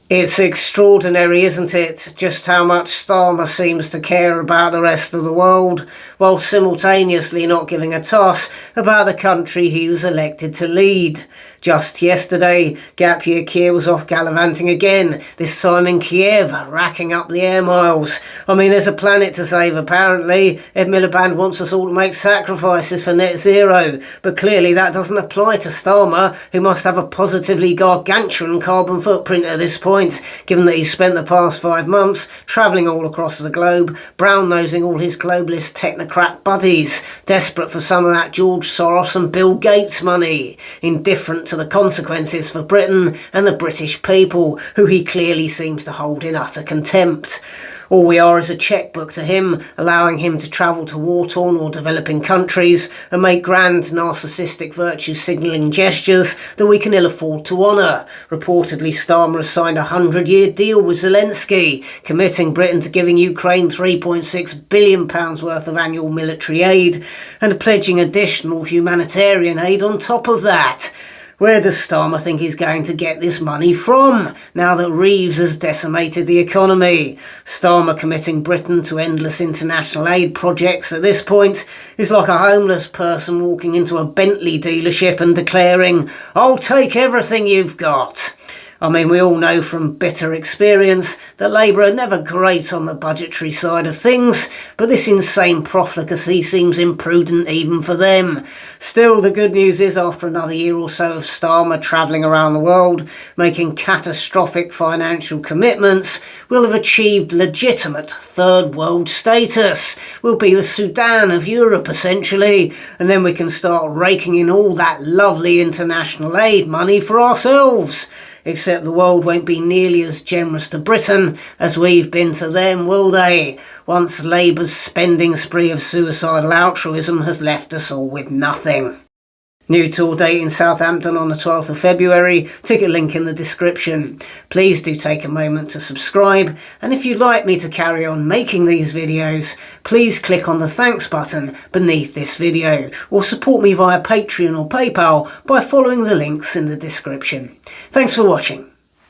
It's extraordinary, isn't it, just how much Starmer seems to care about the rest of the world, while simultaneously not giving a toss about the country he was elected to lead. Just yesterday, Gap Year Keir was off gallivanting again, this time in Kiev, racking up the air miles. I mean, there's a planet to save apparently. Ed Miliband wants us all to make sacrifices for net zero, but clearly that doesn't apply to Starmer, who must have a positively gargantuan carbon footprint at this point, given that he's spent the past 5 months travelling all across the globe, brown-nosing all his globalist technocrat buddies, desperate for some of that George Soros and Bill Gates money, indifferent to the consequences for Britain and the British people, who he clearly seems to hold in utter contempt. All we are is a chequebook to him, allowing him to travel to war-torn or developing countries and make grand narcissistic virtue-signalling gestures that we can ill afford to honour. Reportedly, Starmer has signed a 100-year deal with Zelensky, committing Britain to giving Ukraine £3.6 billion worth of annual military aid and pledging additional humanitarian aid on top of that. Where does Starmer think he's going to get this money from, now that Reeves has decimated the economy? Starmer committing Britain to endless international aid projects at this point is like a homeless person walking into a Bentley dealership and declaring, "I'll take everything you've got." I mean, we all know from bitter experience that Labour are never great on the budgetary side of things, but this insane profligacy seems imprudent even for them. Still, the good news is, after another year or so of Starmer travelling around the world, making catastrophic financial commitments, we'll have achieved legitimate third world status. We'll be the Sudan of Europe, essentially, and then we can start raking in all that lovely international aid money for ourselves. Except the world won't be nearly as generous to Britain as we've been to them, will they? Once Labour's spending spree of suicidal altruism has left us all with nothing. New tour date in Southampton on the 12th of February, ticket link in the description. Please do take a moment to subscribe, and if you'd like me to carry on making these videos, please click on the thanks button beneath this video, or support me via Patreon or PayPal by following the links in the description. Thanks for watching.